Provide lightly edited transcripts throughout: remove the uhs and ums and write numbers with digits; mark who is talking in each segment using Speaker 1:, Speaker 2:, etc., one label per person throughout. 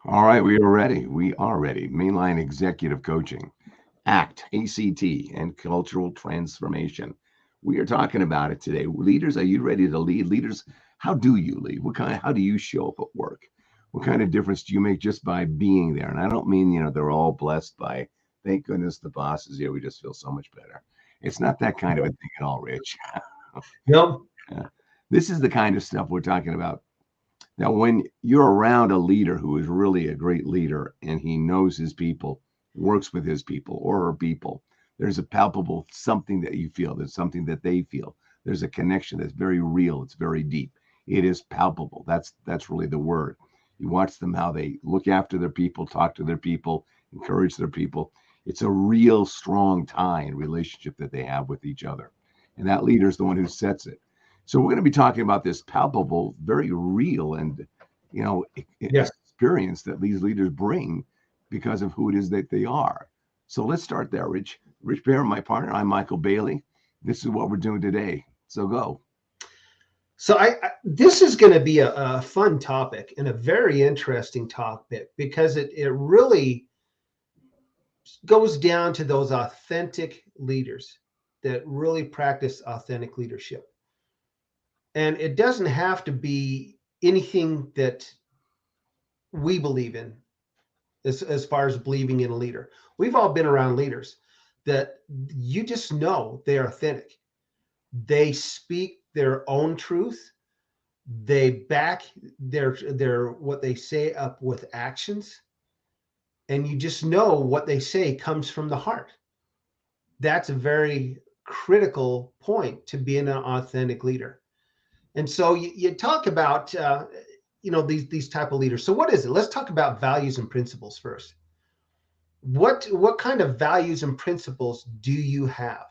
Speaker 1: All right, we are ready. We are ready. Mainline executive coaching, ACT, and cultural transformation. We are talking about it today. Leaders, are you ready to lead? Leaders, how do you lead? How do you show up at work? What kind of difference do you make just by being there? And I don't mean, they're all blessed by, thank goodness the boss is here. We just feel so much better. It's not that kind of a thing at all, Rich.
Speaker 2: No.
Speaker 1: This is the kind of stuff we're talking about. Now, when you're around a leader who is really a great leader and he knows his people, works with his people or her people, there's a palpable something that you feel. There's something that they feel. There's a connection that's very real. It's very deep. It is palpable. That's really the word. You watch them how they look after their people, talk to their people, encourage their people. It's a real strong tie and relationship that they have with each other. And that leader is the one who sets it. So we're going to be talking about this palpable, very real, and
Speaker 2: Yes.
Speaker 1: experience that these leaders bring because of who it is that they are. So let's start there, Rich. Rich Bear, my partner. I'm Michael Bailey. This is what we're doing today. So go.
Speaker 2: So this is going to be a fun topic and a very interesting topic because it really goes down to those authentic leaders that really practice authentic leadership. And it doesn't have to be anything that we believe in as far as believing in a leader. We've all been around leaders that you just know they're authentic. They speak their own truth. They back their what they say up with actions, and you just know what they say comes from the heart. That's a very critical point to being an authentic leader. And so you talk about these type of leaders. So what is it? Let's talk about values and principles first. What kind of values and principles do you have,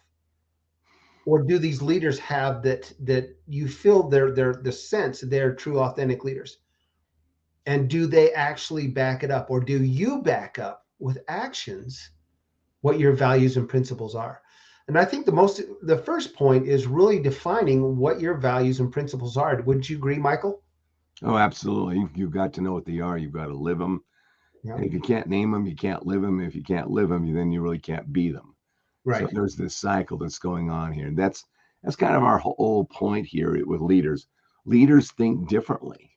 Speaker 2: or do these leaders have that you feel they're the sense they're true authentic leaders? And do they actually back it up, or do you back up with actions what your values and principles are? And I think the first point is really defining what your values and principles are. Wouldn't you agree, Michael?
Speaker 1: Oh, absolutely. You've got to know what they are. You've got to live them.
Speaker 2: Yeah.
Speaker 1: And if you can't name them, you can't live them. If you can't live them, then you really can't be them. So
Speaker 2: Right.
Speaker 1: there's this cycle that's going on here. And that's kind of our whole point here with leaders. Leaders think differently.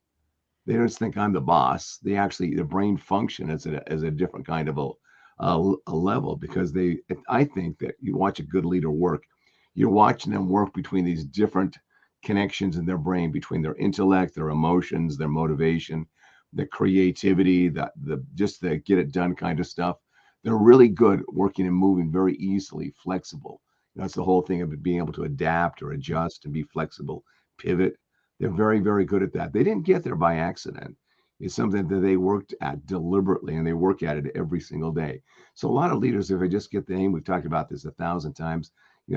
Speaker 1: They don't just think I'm the boss. They actually their brain function as a different kind of a level because I think that you watch a good leader work, you're watching them work between these different connections in their brain between their intellect, their emotions, their motivation, the creativity, the just the get it done kind of stuff. They're really good at working and moving very easily, flexible. That's the whole thing of being able to adapt or adjust and be flexible, pivot. They're very, very good at that. They didn't get there by accident. It's something that they worked at deliberately and they work at it every single day. So a lot of leaders, if I just get the name, we've talked about this 1,000 times,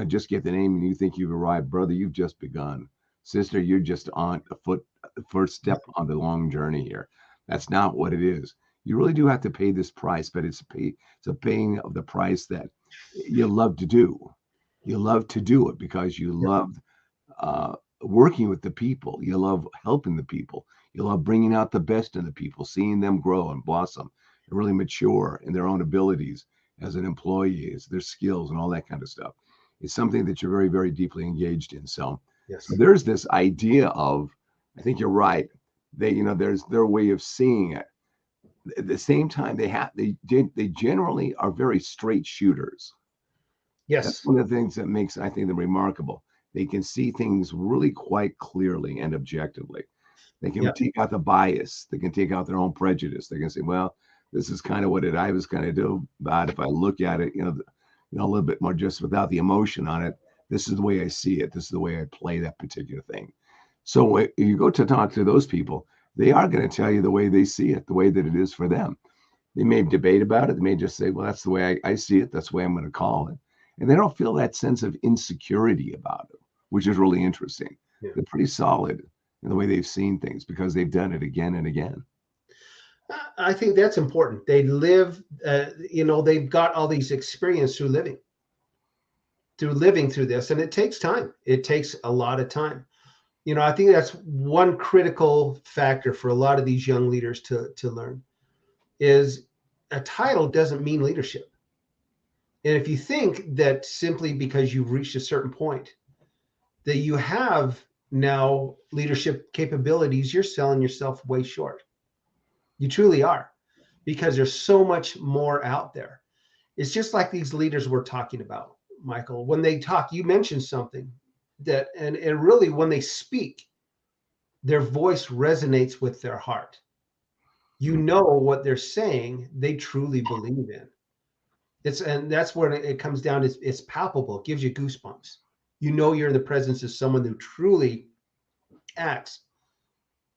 Speaker 1: just get the name and you think you've arrived, brother, you've just begun. Sister, you're just on first step on the long journey here. That's not what it is. You really do have to pay this price, but it's a paying of the price that you love to do. You love to do it because you love uh, working with the people. You love helping the people. You love bringing out the best in the people, seeing them grow and blossom and really mature in their own abilities as an employee, as their skills and all that kind of stuff. It's something that you're very, very deeply engaged in. So
Speaker 2: Yes.
Speaker 1: there's this idea of, I think you're right. There's their way of seeing it. At the same time, they generally are very straight shooters. That's
Speaker 2: Yes.
Speaker 1: one of the things that makes, I think, them remarkable. They can see things really quite clearly and objectively. They can
Speaker 2: Yeah.
Speaker 1: take out the bias. They can take out their own prejudice. They can say, "Well, this is kind of what I was going to do." But if I look at it, a little bit more just without the emotion on it, this is the way I see it. This is the way I play that particular thing. So if you go to talk to those people, they are going to tell you the way they see it, the way that it is for them. They may debate about it. They may just say, well, that's the way I see it. That's the way I'm going to call it. And they don't feel that sense of insecurity about it, which is really interesting.
Speaker 2: Yeah.
Speaker 1: They're pretty solid in the way they've seen things because they've done it again and again.
Speaker 2: I think that's important. They live, they've got all these experience through living through this, and it takes time. It takes a lot of time. I think that's one critical factor for a lot of these young leaders to learn. is a title doesn't mean leadership. And if you think that simply because you've reached a certain point that you have now leadership capabilities, you're selling yourself way short. You truly are, because there's so much more out there. It's just like these leaders we're talking about, Maikel. When they talk, you mentioned something that, and really when they speak, their voice resonates with their heart. You know what they're saying, they truly believe in. And that's where it comes down. It's palpable. It gives you goosebumps. You know you're in the presence of someone who truly acts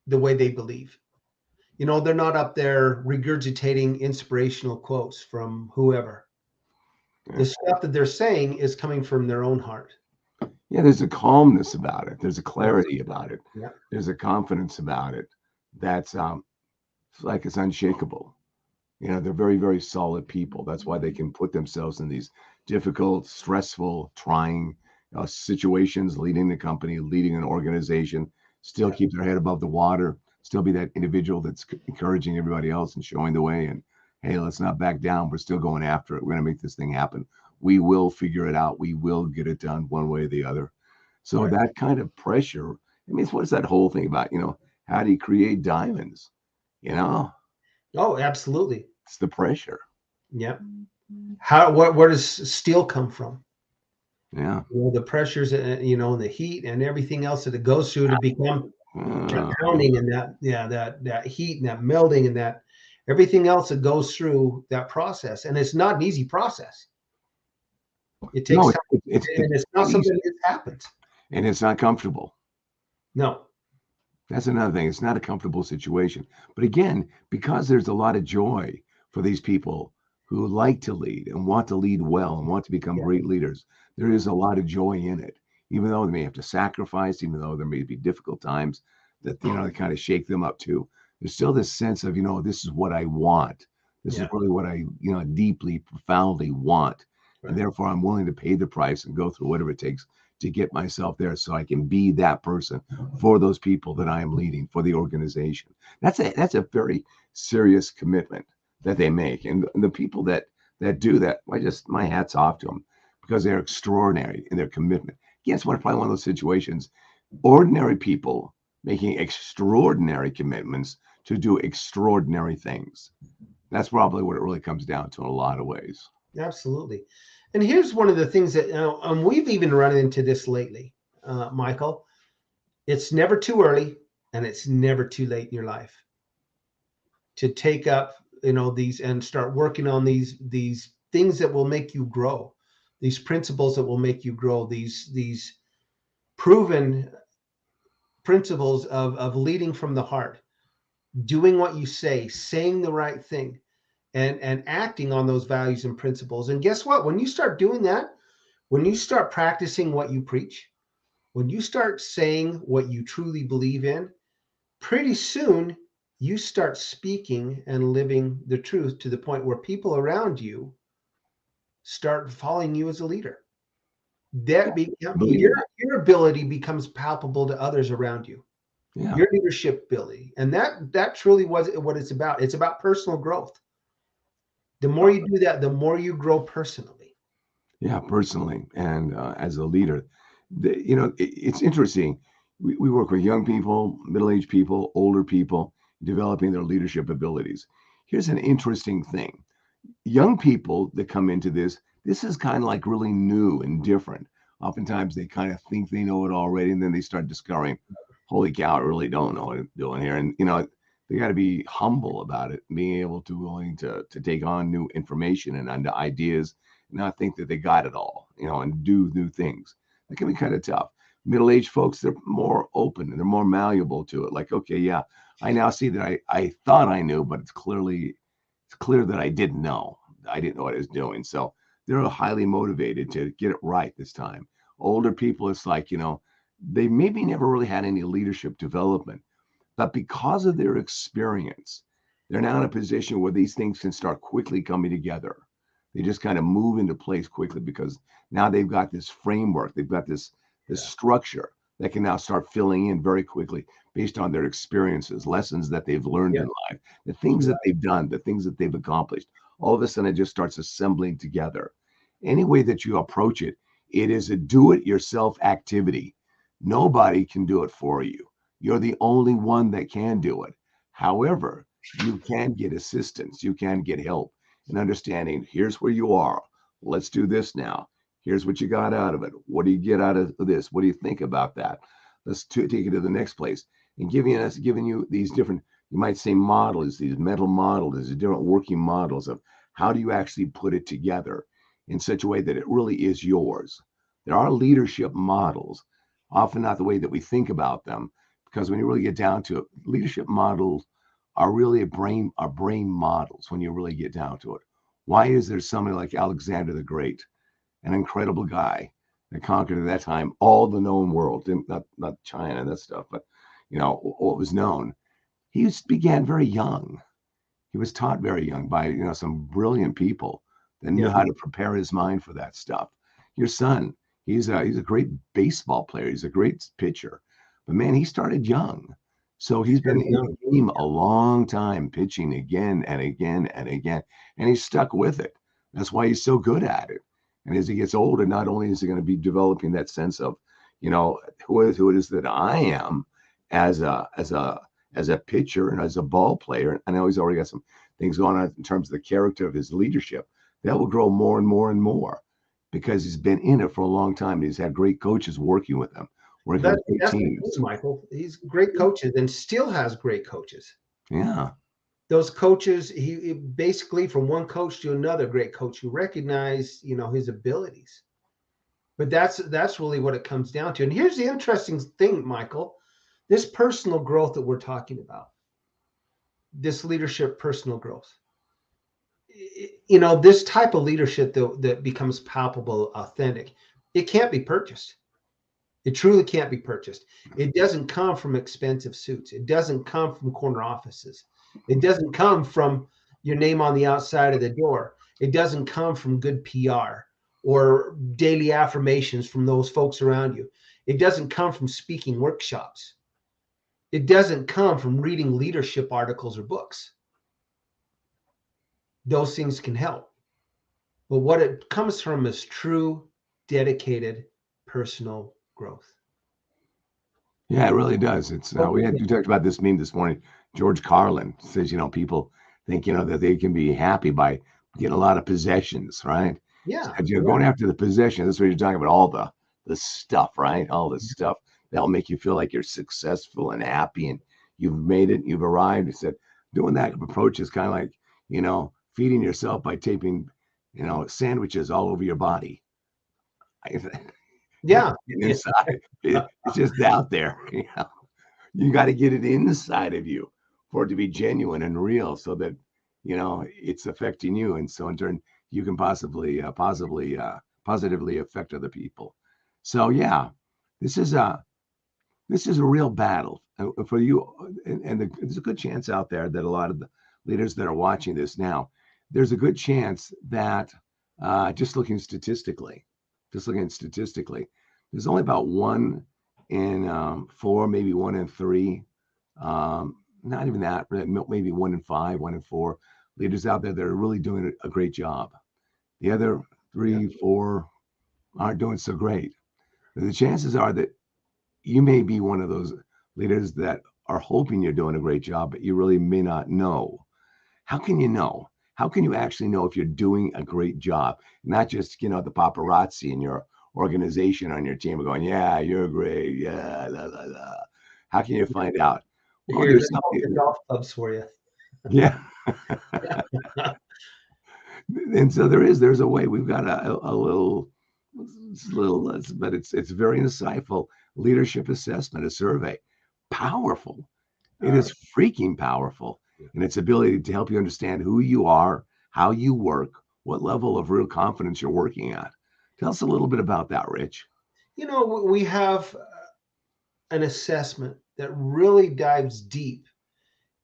Speaker 2: the way they believe. You know, they're not up there regurgitating inspirational quotes from whoever. The stuff that they're saying is coming from their own heart.
Speaker 1: Yeah, there's a calmness about it. There's a
Speaker 2: Yes.
Speaker 1: clarity about it.
Speaker 2: Yeah.
Speaker 1: There's a confidence about it that's it's like it's unshakable. You know, they're very, very solid people. That's why they can put themselves in these difficult, stressful, trying situations, leading the company, leading an organization, still
Speaker 2: Yeah.
Speaker 1: keep their head above the water, still be that individual that's encouraging everybody else and showing the way. And hey, let's not back down. We're still going after it. We're going to make this thing happen. We will figure it out. We will get it done one way or the other. So
Speaker 2: Right.
Speaker 1: that kind of pressure, I mean, what is that whole thing about? How do you create diamonds? You know,
Speaker 2: Oh, absolutely.
Speaker 1: it's the pressure.
Speaker 2: Yeah. Where does steel come from?
Speaker 1: Yeah.
Speaker 2: You know, the pressures, and the heat and everything else that it goes through to become that pounding and that heat and that melting and that everything else that goes through that process. And it's not an easy process. It takes
Speaker 1: No,
Speaker 2: time,
Speaker 1: it's
Speaker 2: and it's not
Speaker 1: not easy,
Speaker 2: something that happens.
Speaker 1: and it's not comfortable.
Speaker 2: No.
Speaker 1: That's another thing. It's not a comfortable situation. But again, because there's a lot of joy for these people who like to lead and want to lead well and want to become
Speaker 2: Yeah.
Speaker 1: great leaders, there is a lot of joy in it. Even though they may have to sacrifice, even though there may be difficult times that they kind of shake them up too. There's still this sense of, this is what I want. This is
Speaker 2: Yeah.
Speaker 1: really what I, deeply, profoundly want. And
Speaker 2: Right.
Speaker 1: therefore I'm willing to pay the price and go through whatever it takes to get myself there so I can be that person for those people that I am leading, for the organization. That's a very serious commitment that they make. And the people that do that, my hat's off to them, because they're extraordinary in their commitment. Again, it's probably one of those situations, ordinary people making extraordinary commitments to do extraordinary things. That's probably what it really comes down to in a lot of ways.
Speaker 2: Absolutely. And here's one of the things that we've even run into this lately, Maikel. It's never too early and it's never too late in your life to take up, these and start working on these things that will make you grow, these principles that will make you grow, these proven principles of leading from the heart, doing what you say, saying the right thing, and acting on those values and principles. And guess what? When you start doing that, when you start practicing what you preach, when you start saying what you truly believe in, pretty soon you start speaking and living the truth to the point where people around you start following you as a leader. That
Speaker 1: Believe it.
Speaker 2: your ability becomes palpable to others around you.
Speaker 1: Yeah.
Speaker 2: Your leadership ability, and that truly was what it's about. It's about personal growth. The more you do that, the more you grow personally.
Speaker 1: Yeah, personally, and as a leader, it's interesting. We work with young people, middle-aged people, older people, developing their leadership abilities. Here's an interesting thing. Young people that come into this is kind of like really new and different. Oftentimes they kind of think they know it already, and then they start discovering, holy cow, I really don't know what I'm doing here. And they got to be humble about it, being able to willing to take on new information and ideas, and not think that they got it all, and do new things. That can be kind of tough. Middle-aged folks, they're more open and they're more malleable to it. Like, okay, yeah, I now see that I thought I knew, but it's clear that I didn't know. I didn't know what I was doing. So they're highly motivated to get it right this time. Older people, it's like, they maybe never really had any leadership development, but because of their experience, they're now in a position where these things can start quickly coming together. They just kind of move into place quickly because now they've got this framework, they've got this
Speaker 2: Yeah.
Speaker 1: structure that can now start filling in very quickly based on their experiences, lessons that they've learned
Speaker 2: Yeah.
Speaker 1: in life, the things that
Speaker 2: Right.
Speaker 1: they've done, the things that they've accomplished. All of a sudden, it just starts assembling together. Any way that you approach it, it is a do it yourself activity. Nobody can do it for you. You're the only one that can do it. However, you can get assistance, you can get help in understanding here's where you are. Let's do this now. Here's what you got out of it. What do you get out of this? What do you think about that? Let's take it to the next place. And giving you these different, you might say models, these mental models, these different working models of how do you actually put it together in such a way that it really is yours. There are leadership models, often not the way that we think about them, because when you really get down to it, leadership models are really brain models when you really get down to it. Why is there somebody like Alexander the Great, an incredible guy that conquered at that time all the known world, not China and that stuff, but what was known. He began very young. He was taught very young by some brilliant people that knew
Speaker 2: Yeah.
Speaker 1: how to prepare his mind for that stuff. Your son, he's a great baseball player. He's a great pitcher, but man, he started young. So he's been
Speaker 2: Very
Speaker 1: in
Speaker 2: young.
Speaker 1: the game a long time, pitching again and again and again, and he's stuck with it. That's why he's so good at it. And as he gets older, not only is he going to be developing that sense of, who it is that I am as a pitcher and as a ball player. I know he's already got some things going on in terms of the character of his leadership. That will grow more and more and more because he's been in it for a long time. He's had great coaches working with him, working
Speaker 2: That,
Speaker 1: with great
Speaker 2: that's the
Speaker 1: teams.
Speaker 2: thing, Michael. He's great coaches and still has great coaches.
Speaker 1: Yeah.
Speaker 2: Those coaches, he basically from one coach to another great coach who recognize, his abilities. But that's really what it comes down to. And here's the interesting thing, Michael. This personal growth that we're talking about, this leadership personal growth. This type of leadership that becomes palpable, authentic, it can't be purchased. It truly can't be purchased. It doesn't come from expensive suits. It doesn't come from corner offices. It doesn't come from your name on the outside of the door. It doesn't come from good PR or daily affirmations from those folks around you. It doesn't come from speaking workshops. It doesn't come from reading leadership articles or books. Those things can help. But what it comes from is true, dedicated personal growth.
Speaker 1: Yeah, it really does. It's we talked about this meme this morning. George Carlin says, people think, that they can be happy by getting a lot of possessions, right?
Speaker 2: Yeah.
Speaker 1: Said, you're going after the possession. That's what you're talking about, all the stuff, right? All the stuff that'll make you feel like you're successful and happy and you've made it, you've arrived. He said, doing that approach is kind of like, feeding yourself by taping, sandwiches all over your body.
Speaker 2: Yeah.
Speaker 1: Inside. It's just out there. You got to get it inside of you for it to be genuine and real so that, it's affecting you. And so in turn, you can positively affect other people. So yeah, this is a, this is a real battle for you. And there's a good chance out there that a lot of the leaders that are watching this now, there's a good chance that just looking statistically, there's only about 1 in 4, maybe 1 in 3, not even that, maybe 1 in 5, 1 in 4 leaders out there that are really doing a great job. The other three,
Speaker 2: Yeah.
Speaker 1: 4 aren't doing so great. The chances are that you may be one of those leaders that are hoping you're doing a great job, but you really may not know. How can you know? How can you actually know if you're doing a great job? Not just, the paparazzi in your organization on your team are going, yeah, you're great. Yeah, la, la, la. How can you find out? Well,
Speaker 2: Here's
Speaker 1: there's
Speaker 2: the
Speaker 1: something.
Speaker 2: golf clubs for you.
Speaker 1: Yeah. And so there's a way. We've got a little, but it's very insightful leadership assessment, a survey. Powerful. It
Speaker 2: All right.
Speaker 1: is freaking powerful in its ability to help you understand who you are, how you work, what level of real confidence you're working at. Tell us a little bit about that, Rich.
Speaker 2: We have an assessment that really dives deep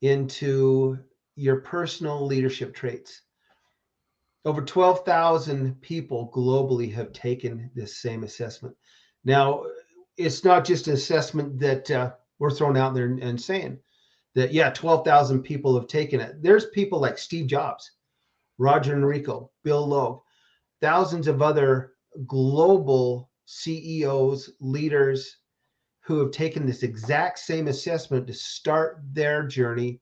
Speaker 2: into your personal leadership traits. Over 12,000 people globally have taken this same assessment. Now, it's not just an assessment that we're throwing out there and saying that, yeah, 12,000 people have taken it. There's people like Steve Jobs, Roger Enrico, Bill Logue, thousands of other global CEOs, leaders who have taken this exact same assessment to start their journey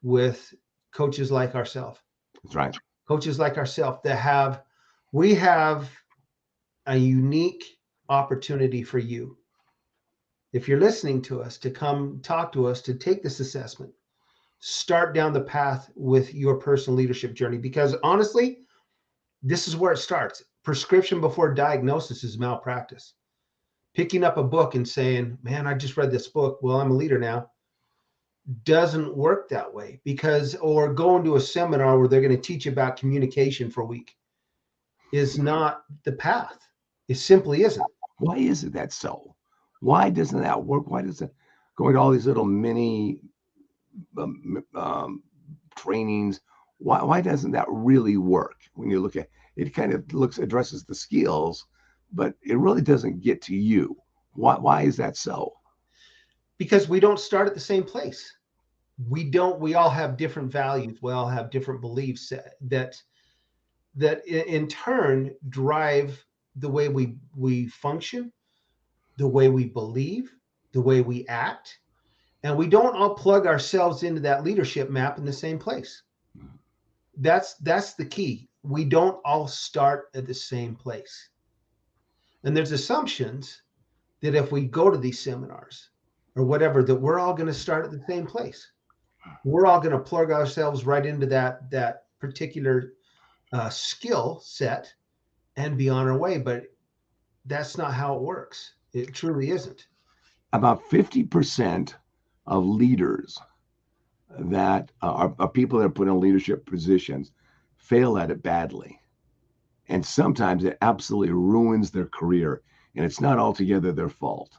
Speaker 2: with coaches like ourselves.
Speaker 1: That's right.
Speaker 2: Coaches like ourselves we have a unique opportunity for you. If you're listening to us, to come talk to us, to take this assessment, start down the path with your personal leadership journey. Because honestly, this is where it starts. Prescription before diagnosis is malpractice. Picking up a book and saying, man, I just read this book, well, I'm a leader now, doesn't work that way. Or going to a seminar where they're going to teach you about communication for a week is not the path. It simply isn't.
Speaker 1: Why is it that so? Why doesn't that work? Why does it going to all these little mini trainings? Why doesn't that really work? When you look at it, kind of addresses the skills, but it really doesn't get to you. Why is that so?
Speaker 2: Because we don't start at the same place. We all have different values. We all have different beliefs that in turn drive the way we function, the way we believe, the way we act. And we don't all plug ourselves into that leadership map in the same place. That's the key. We don't all start at the same place. And there's assumptions that if we go to these seminars or whatever, that we're all going to start at the same place. We're all going to plug ourselves right into that particular skill set and be on our way. But that's not how it works. It truly isn't.
Speaker 1: About 50% of leaders that are people that are put in leadership positions fail at it badly. And sometimes it absolutely ruins their career. And it's not altogether their fault.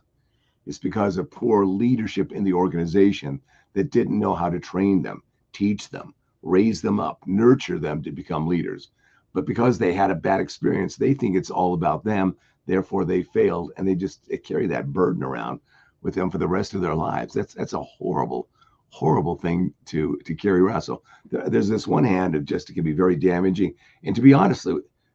Speaker 1: It's because of poor leadership in the organization that didn't know how to train them, teach them, raise them up, nurture them to become leaders. But because they had a bad experience, they think it's all about them. Therefore, they failed, and they carry that burden around with them for the rest of their lives. That's a horrible, horrible thing to carry around. So there's this one hand of just, it can be very damaging. And to be honest,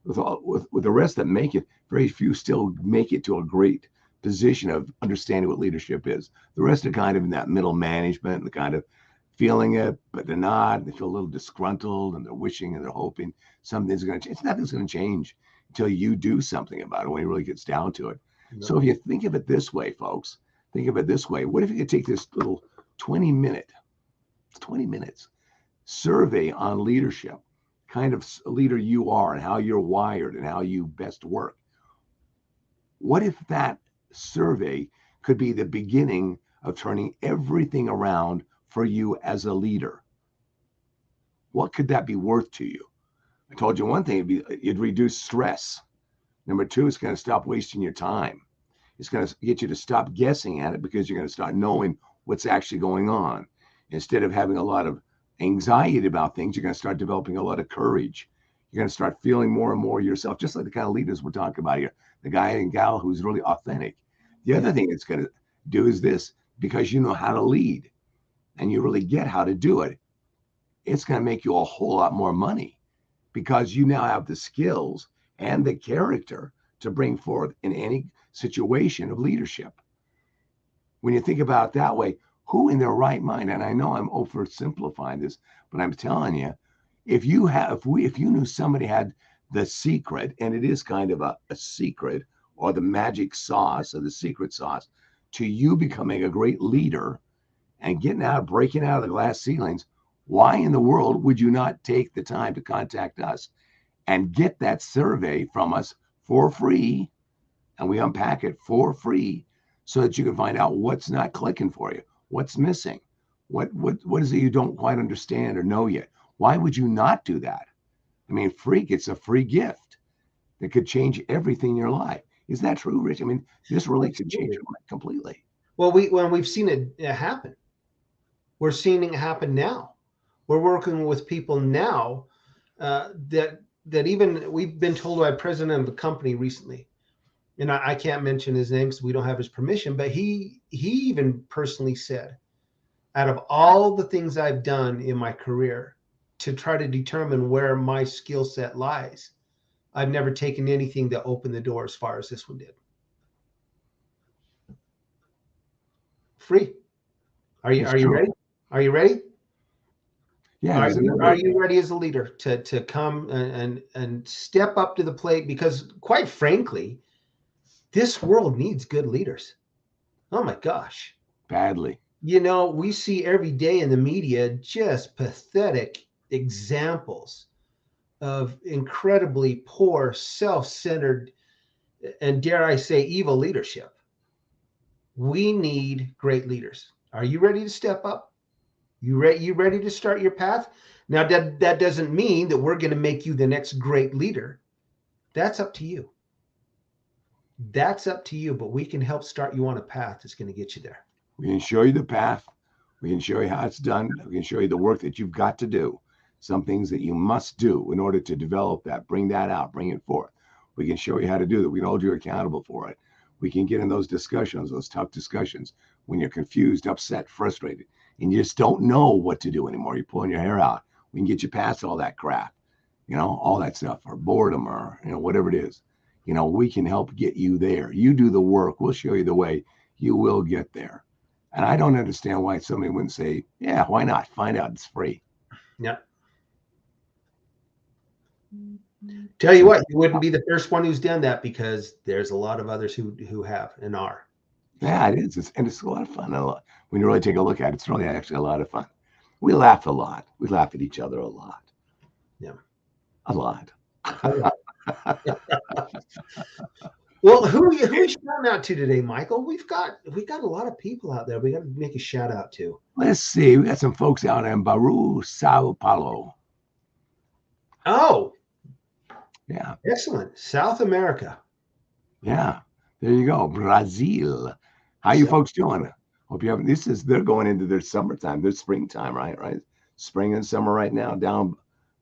Speaker 1: with the rest that make it, very few still make it to a great position of understanding what leadership is. The rest are kind of in that middle management, and kind of feeling it, but they're not. They feel a little disgruntled, and they're wishing and they're hoping something's going to change. Nothing's going to change until you do something about it when it really gets down to it. No. So if you think of it this way, folks, think of it this way. What if you could take this little 20 minutes survey on leadership, kind of leader you are and how you're wired and how you best work? What if that survey could be the beginning of turning everything around for you as a leader? What could that be worth to you? I told you one thing, it'd reduce stress. Number two, it's going to stop wasting your time. It's going to get you to stop guessing at it, because you're going to start knowing what's actually going on. Instead of having a lot of anxiety about things, you're going to start developing a lot of courage. You're going to start feeling more and more yourself, just like the kind of leaders we're talking about here, the guy and gal who's really authentic. The other thing it's going to do is this, because you know how to lead and you really get how to do it, it's going to make you a whole lot more money, because you now have the skills and the character to bring forth in any situation of leadership. When you think about it that way, who in their right mind, and I know I'm oversimplifying this, but I'm telling you, if you knew somebody had the secret, and it is kind of a secret, or the magic sauce, or the secret sauce to you becoming a great leader and breaking out of the glass ceilings, why in the world would you not take the time to contact us and get that survey from us for free? And we unpack it for free so that you can find out what's not clicking for you, what's missing, what is it you don't quite understand or know yet. Why would you not do that? I mean, it's a free gift that could change everything in your life. Is that true, Rich? I mean, this really could change your life completely.
Speaker 2: Well, we've seen it happen. We're seeing it happen now. We're working with people now that even we've been told by a president of a company recently and I can't mention his name because we don't have his permission, but he even personally said, out of all the things I've done in my career to try to determine where my skill set lies, I've never taken anything that opened the door as far as this one did. Free. Are you ready? Are you ready?
Speaker 1: Yeah.
Speaker 2: Are you ready as a leader to come and step up to the plate? Because quite frankly, this world needs good leaders. Oh my gosh.
Speaker 1: Badly.
Speaker 2: You know, we see every day in the media just pathetic examples of incredibly poor, self-centered, and dare I say, evil leadership. We need great leaders. Are you ready to step up? You ready to start your path? Now that doesn't mean that we're going to make you the next great leader. That's up to you. That's up to you, but we can help start you on a path that's going to get you there.
Speaker 1: We can show you the path. We can show you how it's done. We can show you the work that you've got to do. Some things that you must do in order to develop that, bring that out, bring it forth. We can show you how to do that. We can hold you accountable for it. We can get in those discussions, those tough discussions, when you're confused, upset, frustrated, and you just don't know what to do anymore. You're pulling your hair out. We can get you past all that crap, all that stuff, or boredom, or, whatever it is. We can help get you there. You do the work. We'll show you the way. You will get there. And I don't understand why somebody wouldn't say, yeah, why not? Find out. It's free.
Speaker 2: Yeah. Tell you what, you wouldn't be the first one who's done that, because there's a lot of others who have and are.
Speaker 1: Yeah, it is. It's a lot of fun. When you really take a look at it, it's really actually a lot of fun. We laugh a lot. We laugh at each other a lot.
Speaker 2: Yeah.
Speaker 1: A lot.
Speaker 2: Well, who are we shouting out to today, Maikel? We got a lot of people out there we got to make a shout out to.
Speaker 1: Let's see. We got some folks out in Bauru, Sao Paulo.
Speaker 2: Oh,
Speaker 1: yeah.
Speaker 2: Excellent. South America.
Speaker 1: Yeah. There you go. Brazil. How you folks doing? Hope you have. They're going into their summertime, their springtime, right? Spring and summer right now down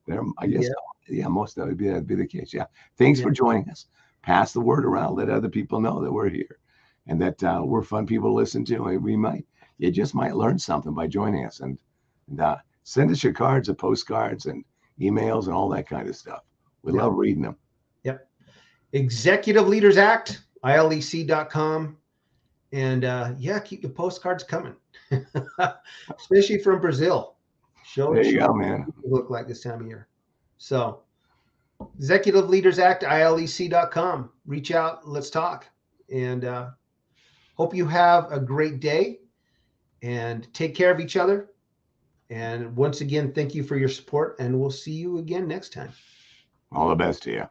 Speaker 1: there. I guess. Yeah, most of it would be the case. Yeah. Thanks for joining us. Pass the word around. Let other people know that we're here, and that we're fun people to listen to. You just might learn something by joining us, and send us your cards, and postcards, and emails, and all that kind of stuff. We love reading them.
Speaker 2: Yep. Executive Leaders Act, ILEC.com. And keep the postcards coming, especially from Brazil.
Speaker 1: There you go, man.
Speaker 2: Look like this time of year. So, Executive Leaders Act, ILEC.com. Reach out, let's talk, and hope you have a great day. And take care of each other. And once again, thank you for your support. And we'll see you again next time.
Speaker 1: All the best to you.